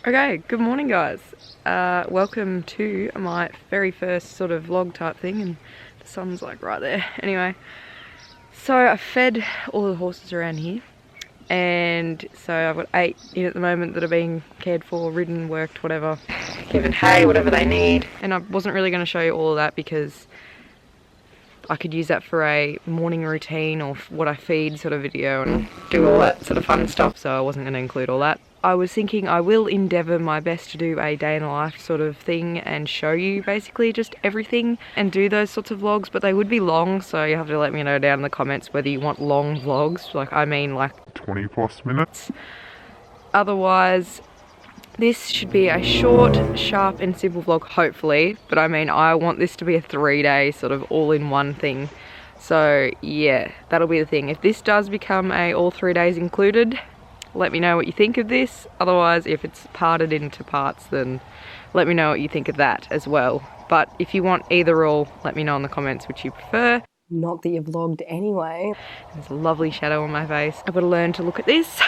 Okay, good morning guys. Welcome to my very first sort of vlog type thing, and the sun's like right there. Anyway, so I fed all the horses around here, and so I've got 8 in at the moment that are being cared for, ridden, worked, whatever, given hay, whatever they need. And I wasn't really going to show you all of that because I could use that for a morning routine or what I feed sort of video and do all that sort of fun stuff, so I wasn't going to include all that. I was thinking I will endeavour my best to do a day in the life sort of thing and show you basically just everything and do those sorts of vlogs, but they would be long, so you have to let me know down in the comments whether you want long vlogs, like I mean like 20+ minutes. Otherwise, this should be a short, sharp and simple vlog, hopefully, but I mean I want this to be a 3-day sort of all-in-one thing. So yeah, that'll be the thing. If this does become a all 3 days included, let me know what you think of this. Otherwise, if it's parted into parts, then let me know what you think of that as well. But if you want either or, let me know in the comments which you prefer. Not that you vlogged anyway. There's a lovely shadow on my face. I've got to learn to look at this,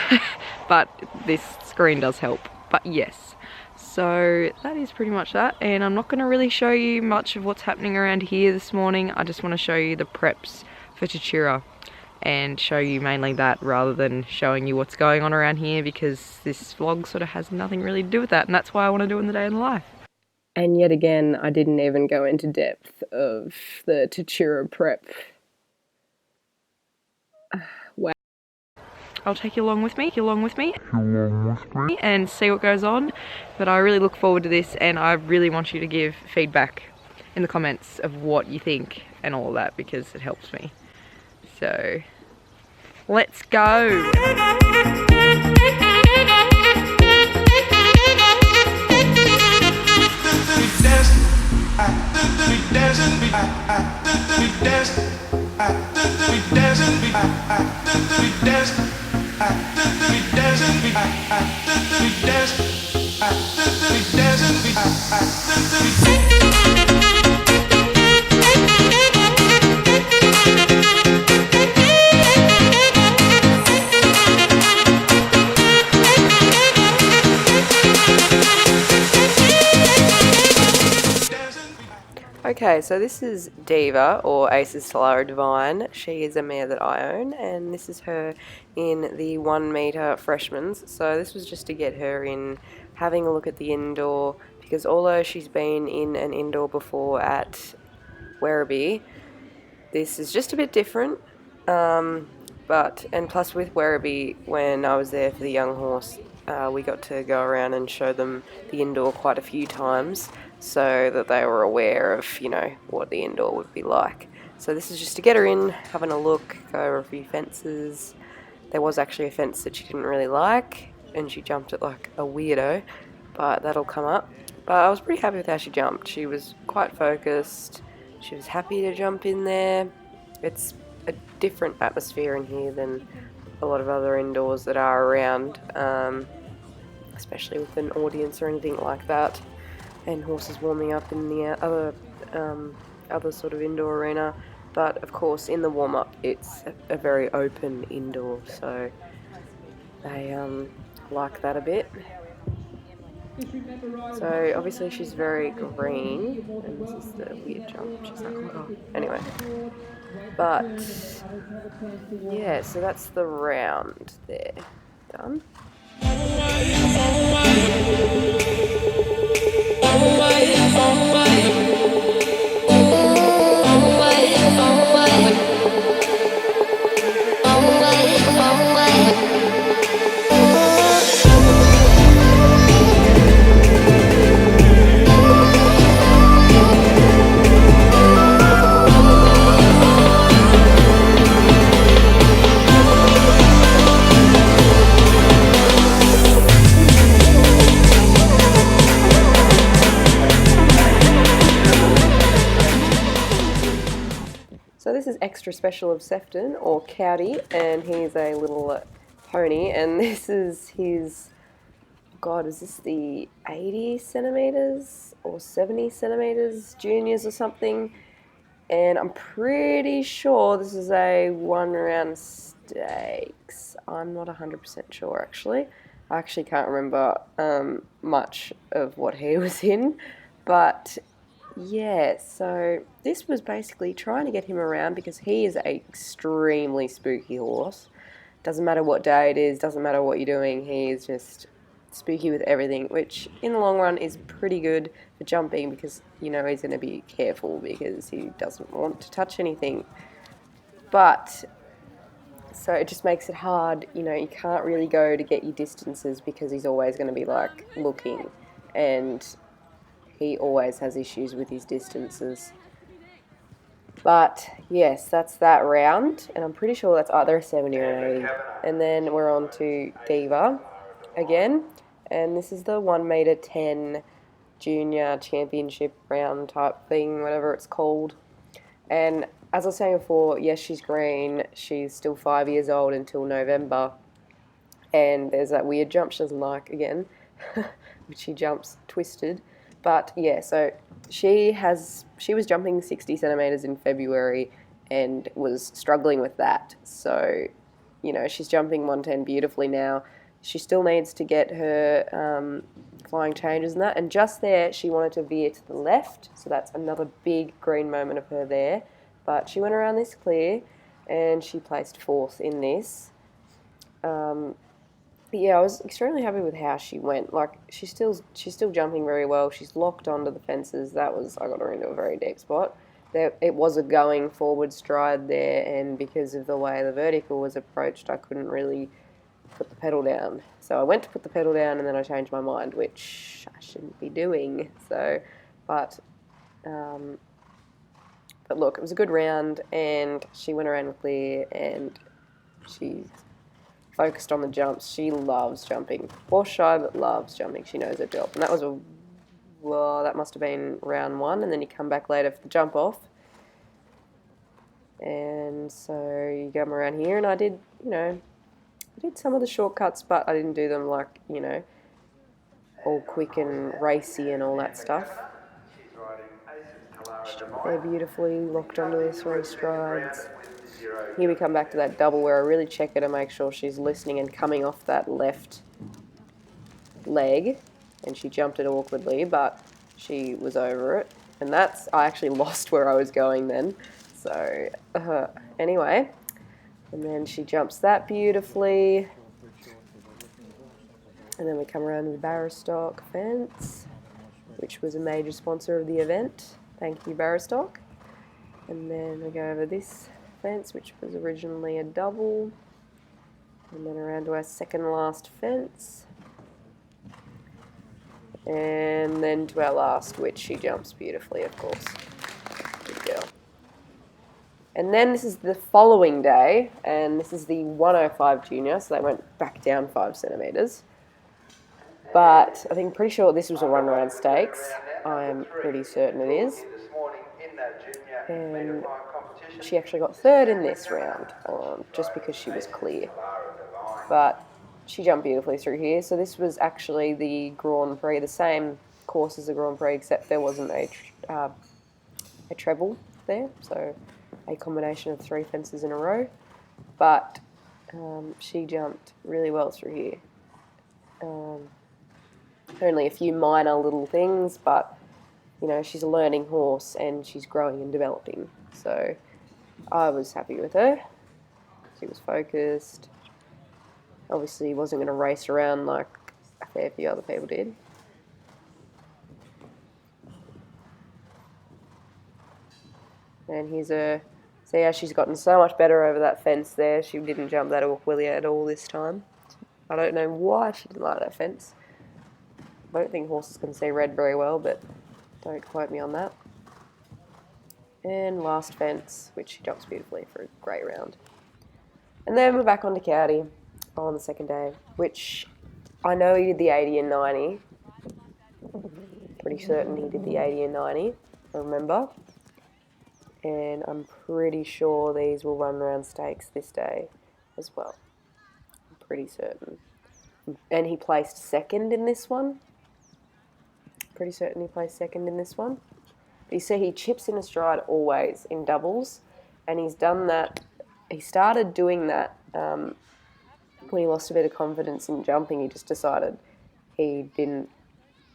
but this screen does help. But yes, so that is pretty much that, and I'm not going to really show you much of what's happening around here this morning. I just want to show you the preps for Tatura and show you mainly that rather than showing you what's going on around here, because this vlog sort of has nothing really to do with that, and that's why I want to do in the day in the life. And yet again, I didn't even go into depth of the Tatura prep. Wow. I'll take you along with me, and see what goes on, but I really look forward to this, and I really want you to give feedback in the comments of what you think and all that, because it helps me. So, let's go! Okay, so this is Diva, or Ace's Tatura Divine. She is a mare that I own, and this is her in the 1 metre freshmans. So this was just to get her in, having a look at the indoor, because although she's been in an indoor before at Werribee, this is just a bit different. And plus with Werribee, when I was there for the young horse, we got to go around and show them the indoor quite a few times, so that they were aware of, you know, what the indoor would be like. So this is just to get her in, having a look, go over a few fences. There was actually a fence that she didn't really like, and she jumped it like a weirdo, but that'll come up. But I was pretty happy with how she jumped. She was quite focused, she was happy to jump in there. It's a different atmosphere in here than a lot of other indoors that are around, especially with an audience or anything like that, and horses warming up in the other sort of indoor arena. But of course in the warm-up it's a very open indoor, so they like that a bit. So obviously she's very green, and this is the weird jump. She's like, oh my god. Anyway, but yeah, so that's the round there. Done. So this is Extra Special of Sefton, or Cowdy, and he's a little pony, and this is his, God, is this the 80 centimetres or 70 centimetres juniors or something? And I'm pretty sure this is a 1 round stakes. I'm not 100% sure actually. I actually can't remember much of what he was in, but yeah, so this was basically trying to get him around because he is an extremely spooky horse. Doesn't matter what day it is, doesn't matter what you're doing, he is just spooky with everything, which in the long run is pretty good for jumping because, you know, he's going to be careful because he doesn't want to touch anything. But, so it just makes it hard, you know, you can't really go to get your distances because he's always going to be like looking, and he always has issues with his distances. But yes, that's that round, and I'm pretty sure that's either a 70 or an 80. And then we're on to Diva again, and this is the 1 metre 10 junior championship round type thing, whatever it's called. And as I was saying before, yes, she's green, she's still 5 years old until November, and there's that weird jump she doesn't like again, which she jumps twisted. But yeah, so she was jumping 60 centimetres in February and was struggling with that. So, you know, she's jumping 110 beautifully now. She still needs to get her flying changes and that. And just there, she wanted to veer to the left. So that's another big green moment of her there. But she went around this clear and she placed 4th in this. Yeah, I was extremely happy with how she went. Like, she's still jumping very well. She's locked onto the fences. I got her into a very deep spot. It was a going forward stride there, and because of the way the vertical was approached, I couldn't really put the pedal down. So I went to put the pedal down, and then I changed my mind, which I shouldn't be doing. So, but look, it was a good round, and she went around with clear, and she's focused on the jumps. She loves jumping. Horse shy, but loves jumping. She knows her job. And that was that must have been round 1, and then you come back later for the jump off. And so you come around here, and I did some of the shortcuts, but I didn't do them like, you know, all quick and racy and all that stuff. They're beautifully locked onto the 3 strides. Here we come back to that double where I really check her to make sure she's listening and coming off that left leg, and she jumped it awkwardly, but she was over it, and I actually lost where I was going then. So anyway, and then she jumps that beautifully, and then we come around to the Barristock fence, which was a major sponsor of the event. Thank you, Barristock. And then we go over this fence, which was originally a double, and then around to our second last fence, and then to our last, which she jumps beautifully, of course. Good girl. And then this is the following day, and this is the 105 junior, so they went back down 5 centimetres. But I think pretty sure this was a 1 round stakes. I'm pretty certain it is. And she actually got 3rd in this round, just because she was clear. But she jumped beautifully through here. So this was actually the Grand Prix, the same course as the Grand Prix, except there wasn't a treble there, so a combination of 3 fences in a row. But she jumped really well through here. Only a few minor little things, but you know, she's a learning horse and she's growing and developing. So I was happy with her. She was focused. Obviously wasn't going to race around like a fair few other people did. And here's her. See how she's gotten so much better over that fence there. She didn't jump that awkwardly at all this time. I don't know why she didn't like that fence. I don't think horses can see red very well, but don't quote me on that. And last fence, which she jumps beautifully for a great round. And then we're back on to Cowdy on the second day, which I know he did the 80 and 90. Pretty certain he did the 80 and 90, I remember. And I'm pretty sure these will run around stakes this day as well. I'm pretty certain. And he placed second in this one. Pretty certain he placed second in this one. But you see he chips in a stride always in doubles, and he's done that. He started doing that when he lost a bit of confidence in jumping. He just decided he didn't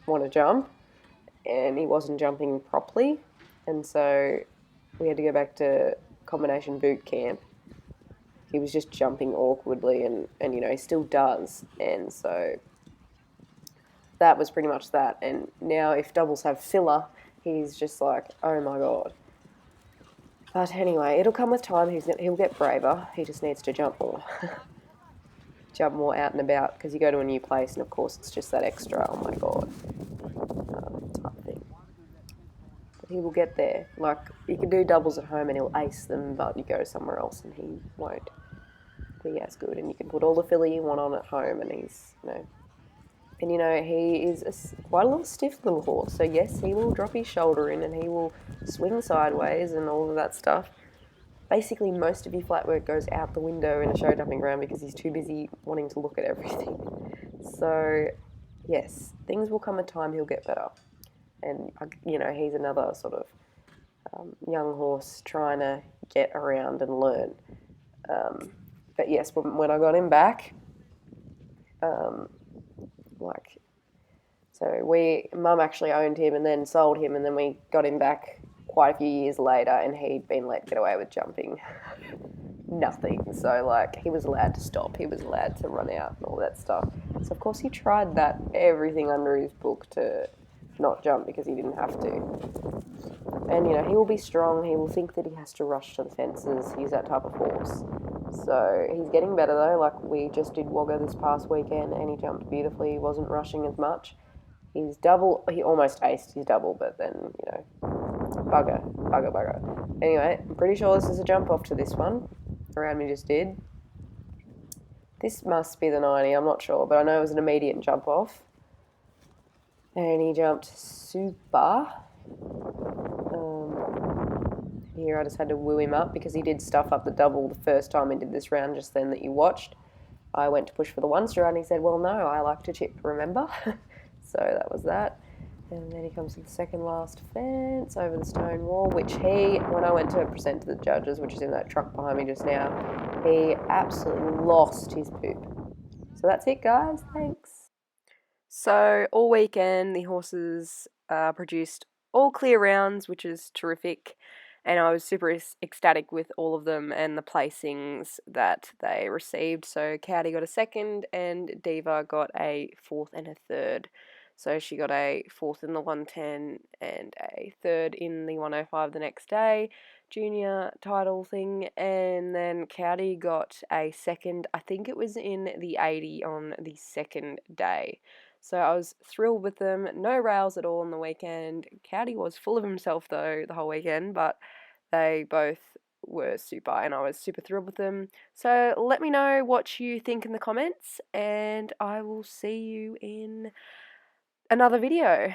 want to jump, and he wasn't jumping properly, and so we had to go back to combination boot camp. He was just jumping awkwardly, and you know, he still does, and so that was pretty much that. And now if doubles have filler, he's just like, oh my god. But anyway, it'll come with time. He'll get braver. He just needs to jump more. Jump more out and about, because you go to a new place and of course it's just that extra, oh my god, type thing. But he will get there. Like, you can do doubles at home and he'll ace them, but you go somewhere else and he won't be as good. And you can put all the filler you want on at home and he's, you know. And you know, he is quite a little stiff little horse, so yes, he will drop his shoulder in and he will swing sideways and all of that stuff. Basically, most of his flat work goes out the window in a show jumping ground because he's too busy wanting to look at everything. So, yes, things will come a time he'll get better. And, you know, he's another sort of young horse trying to get around and learn. But yes, when I got him back, so Mum actually owned him and then sold him, and then we got him back quite a few years later, and he'd been let get away with jumping nothing. So, like, he was allowed to stop, he was allowed to run out and all that stuff. So, of course, he tried everything under his book to not jump because he didn't have to. And, you know, he will be strong, he will think that he has to rush to the fences, he's that type of horse. So, he's getting better though. Like, we just did Wagga this past weekend and he jumped beautifully, he wasn't rushing as much. He almost aced his double, but then, you know, bugger. Anyway, I'm pretty sure this is a jump off to this one. Around me just did. This must be the 90, I'm not sure, but I know it was an immediate jump off. And he jumped super. Here I just had to woo him up because he did stuff up the double the first time he did this round just then that you watched. I went to push for the one stride and he said, well, no, I like to chip, remember? So that was that. And then he comes to the second last fence over the stone wall, which when I went to present to the judges, which is in that truck behind me just now, he absolutely lost his poop. So that's it, guys. Thanks. So all weekend, the horses produced all clear rounds, which is terrific. And I was super ecstatic with all of them and the placings that they received. So Cowdy got a second and Diva got a fourth and a third. So she got a fourth in the 110 and a third in the 105 the next day, junior title thing. And then Cowdy got a second, I think it was in the 80 on the second day. So I was thrilled with them. No rails at all on the weekend. Cowdy was full of himself though the whole weekend, but they both were super and I was super thrilled with them. So let me know what you think in the comments and I will see you in another video.